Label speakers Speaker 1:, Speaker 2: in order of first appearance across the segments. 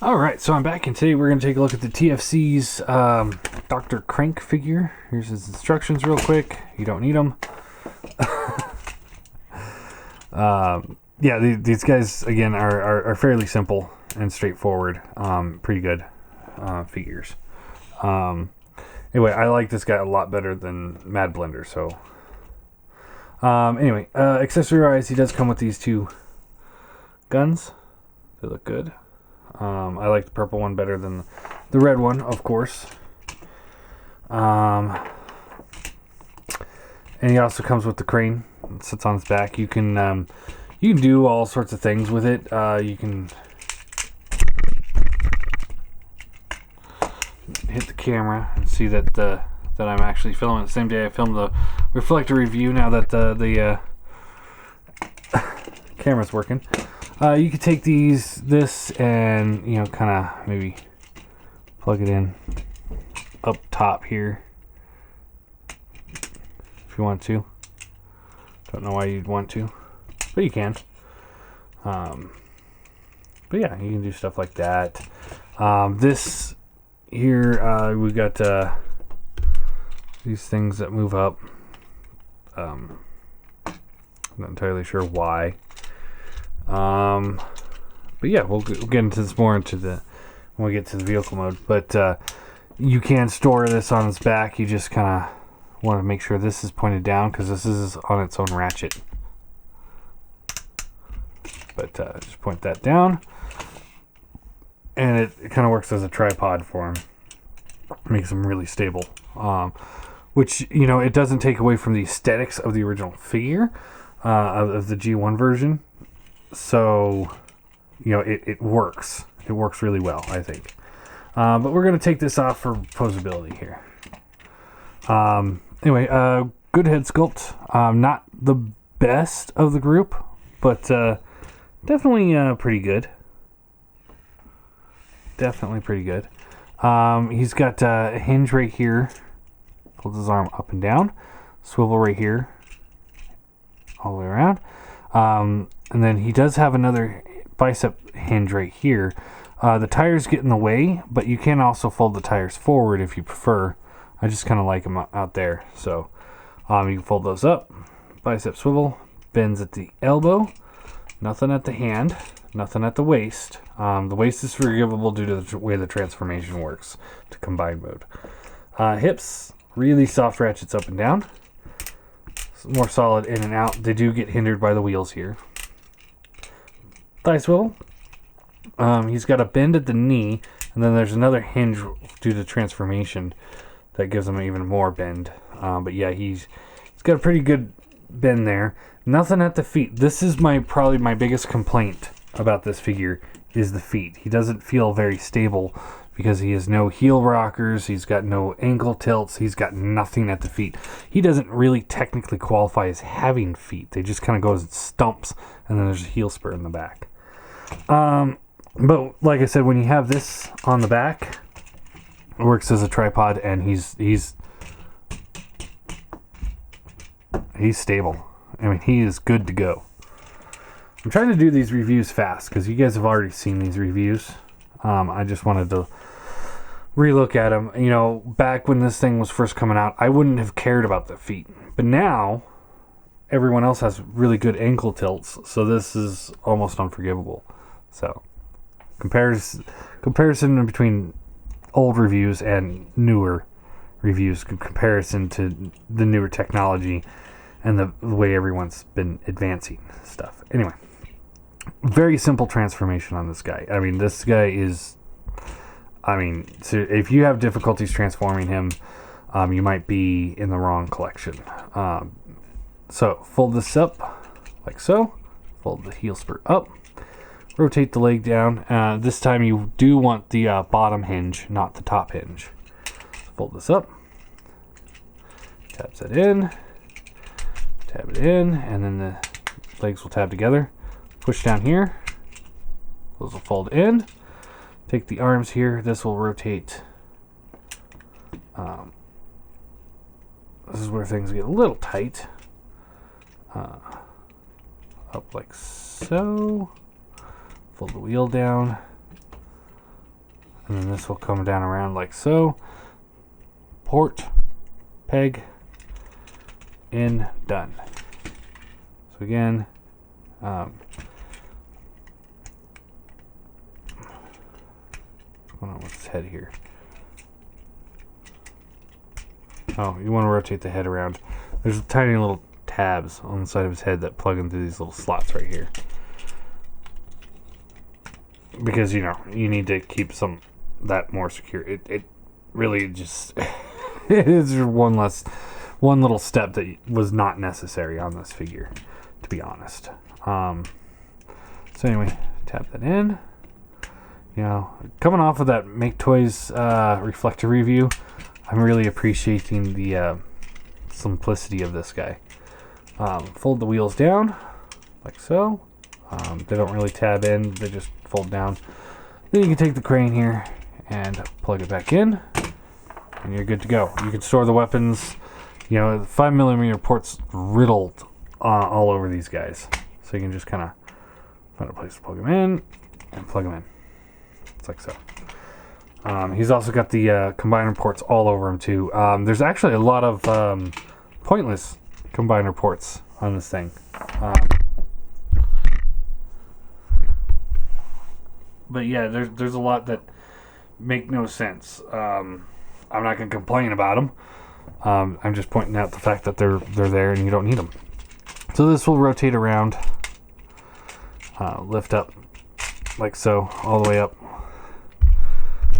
Speaker 1: Alright, so I'm back, and today we're going to take a look at the TFC's Dr. Crank figure. Here's his instructions real quick. You don't need them. Yeah, these guys, again, are fairly simple and straightforward. Pretty good figures. Anyway, I like this guy a lot better than Mad Blender, so... Anyway, accessory-wise, he does come with these two guns. They look good. I like the purple one better than the red one, of course. And he also comes with the crane. It sits on its back. You can do all sorts of things with it. You can hit the camera and see that that I'm actually filming. The same day I filmed the reflector review. Now that the camera's working. You could take this and, you know, kind of maybe plug it in up top here if you want to. Don't know why you'd want to, but you can. But yeah, you can do stuff like that. This here, we've got these things that move up. I'm not entirely sure why. But yeah, we'll get into this more when we get to the vehicle mode. But you can store this on its back. You just kind of want to make sure this is pointed down because this is on its own ratchet. But just point that down, and it kind of works as a tripod for him. Makes him really stable. Which, you know, it doesn't take away from the aesthetics of the original figure of the G1 version. So, you know, it works. It works really well, I think. But we're going to take this off for posability here. Anyway, good head sculpt. Not the best of the group, but definitely pretty good. Definitely pretty good. He's got a hinge right here. Pulls his arm up and down. Swivel right here. All the way around. And then he does have another bicep hinge right here. The tires get in the way, but you can also fold the tires forward if you prefer. I just kind of like them out there. So you can fold those up. Bicep swivel. Bends at the elbow. Nothing at the hand. Nothing at the waist. The waist is forgivable due to the way the transformation works to combine mode. Hips. Really soft ratchets up and down. More solid in and out. They do get hindered by the wheels here. Thigh swivel. He's got a bend at the knee, and then there's another hinge due to transformation that gives him even more bend. But yeah, he's got a pretty good bend there. Nothing at the feet. This is probably my biggest complaint about this figure is the feet. He doesn't feel very stable because he has no heel rockers. He's got no ankle tilts. He's got nothing at the feet. He doesn't really technically qualify as having feet. They just kind of go as stumps, and then there's a heel spur in the back. But like I said, when you have this on the back, it works as a tripod, and he's stable. I mean, he is good to go. I'm trying to do these reviews fast because you guys have already seen these reviews. I just wanted to relook at them. You know, back when this thing was first coming out, I wouldn't have cared about the feet. But now, everyone else has really good ankle tilts, so this is almost unforgivable. So, comparison between old reviews and newer reviews, comparison to the newer technology and the way everyone's been advancing stuff. Anyway, very simple transformation on this guy. I mean, this guy is... so if you have difficulties transforming him, you might be in the wrong collection. So, fold this up, like so. Fold the heel spur up. Rotate the leg down. This time you do want the bottom hinge, not the top hinge. Fold this up. Tabs it in. Tab it in, and then the legs will tab together. Push down here. Those will fold in. Take the arms here. This will rotate. This is where things get a little tight. Up like so. Fold the wheel down. And then this will come down around like so. Port, peg, in, done. So again, what's going on with his head here? Oh, you want to rotate the head around. There's tiny little tabs on the side of his head that plug into these little slots right here. Because, you know, you need to keep that more secure. It really just it is one little step that was not necessary on this figure, to be honest. So anyway, tap that in. You know, coming off of that Make Toys reflector review, I'm really appreciating the simplicity of this guy. Fold the wheels down like so. They don't really tab in, they just fold down. Then you can take the crane here and plug it back in, and you're good to go. You can store the weapons. You know, 5mm ports riddled all over these guys, so you can just kind of find a place to plug them in and plug them in. It's like so. He's also got the combiner ports all over him too. There's actually a lot of pointless combiner ports on this thing. But yeah, there's a lot that make no sense. I'm not going to complain about them. I'm just pointing out the fact that they're there and you don't need them. So this will rotate around, lift up like so, all the way up.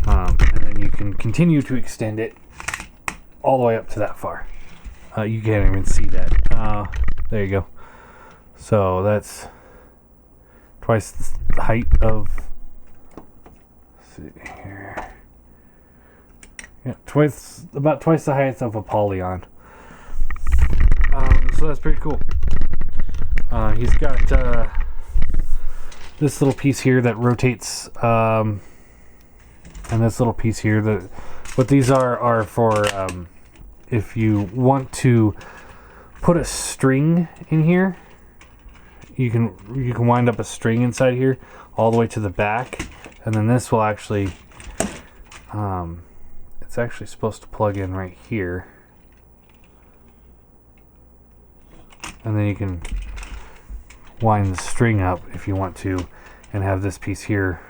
Speaker 1: And then you can continue to extend it all the way up to that far. You can't even see that. There you go. So that's twice the height of... Let's see here. Yeah, about twice the height of a polygon. So that's pretty cool. He's got this little piece here that rotates, and this little piece here. What these are for if you want to put a string in here. You can wind up a string inside here all the way to the back, and then this will actually it's actually supposed to plug in right here, and then you can wind the string up if you want to and have this piece here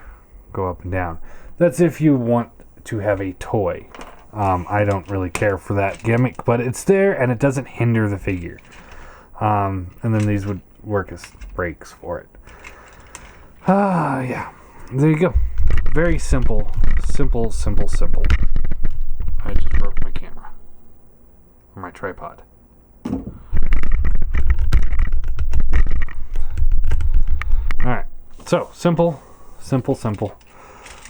Speaker 1: go up and down. That's if you want to have a toy. I don't really care for that gimmick, but it's there and it doesn't hinder the figure. And then these would work as brakes for it. Yeah, there you go. Very simple. I just broke my camera, or my tripod. Alright, so simple.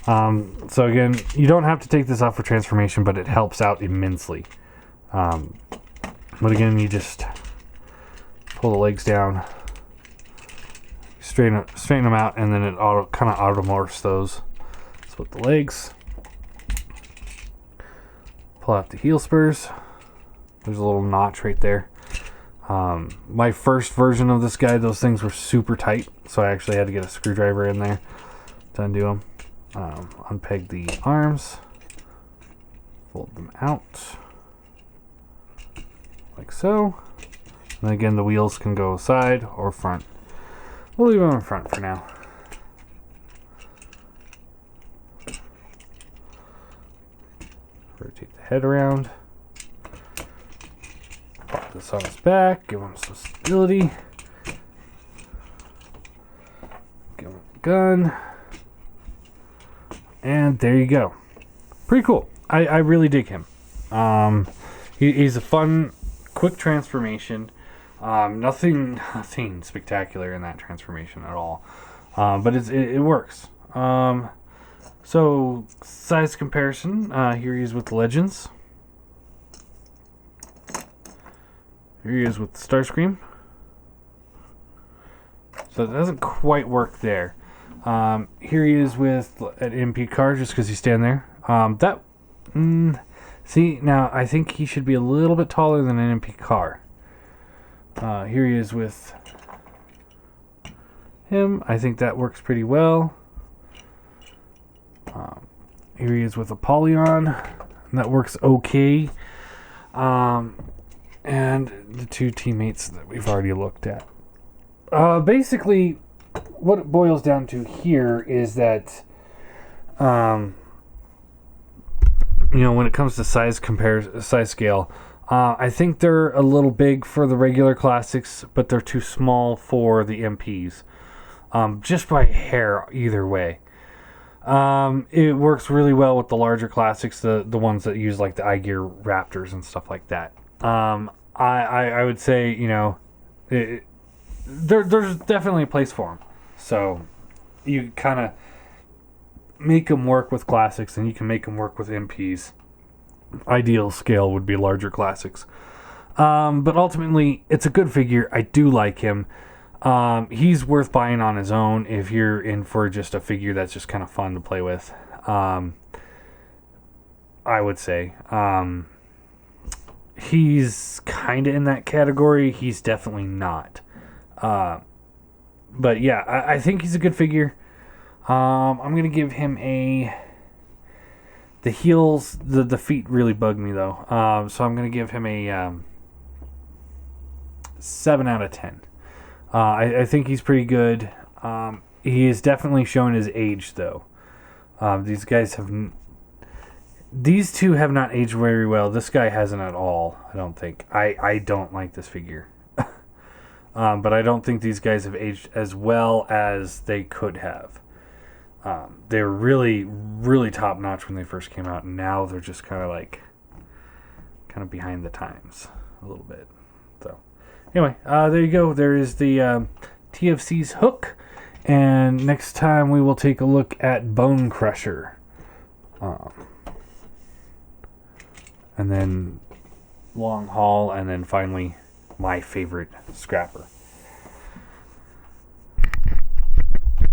Speaker 1: So again, you don't have to take this off for transformation, but it helps out immensely. But again, you just pull the legs down, straighten them out, and then it kind of automorphs those. Split the legs, pull out the heel spurs. There's a little notch right there. My first version of this guy, those things were super tight, so I actually had to get a screwdriver in there to undo them. Unpeg the arms, fold them out like so, and again the wheels can go side or front. We'll leave them in front for now. Rotate the head around, pop this on his back, give him some stability, give him a gun. And there you go. Pretty cool. I really dig him. He's a fun, quick transformation. Nothing spectacular in that transformation at all. But it works. So, size comparison. Here he is with Legends. Here he is with Starscream. So it doesn't quite work there. Here he is with an MP car, just because he's standing there. See, now I think he should be a little bit taller than an MP car. Here he is with him. I think that works pretty well. Here he is with Apollyon, and that works okay. And the two teammates that we've already looked at. Basically, what it boils down to here is that, when it comes to size scale, I think they're a little big for the regular classics, but they're too small for the MPs. Just by hair, either way. It works really well with the larger classics, the ones that use like the iGear Raptors and stuff like that. I would say, there's definitely a place for them. So you kind of make them work with classics, and you can make them work with MPs. Ideal scale would be larger classics. But ultimately, it's a good figure. I do like him. He's worth buying on his own if you're in for just a figure that's just kind of fun to play with. I would say. He's kind of in that category. He's definitely not. But yeah, I think he's a good figure. I'm going to give him the heels, the feet really bug me though. So I'm going to give him a 7 out of 10. I think he's pretty good. He is definitely showing his age though. These two have not aged very well. This guy hasn't at all, I don't think. I don't like this figure. But I don't think these guys have aged as well as they could have. They were really, really top notch when they first came out, and now they're just kind of behind the times a little bit. So, anyway, there you go. There is the TFC's Hook, and next time we will take a look at Bone Crusher, and then Long Haul, and then finally my favorite Scrapper.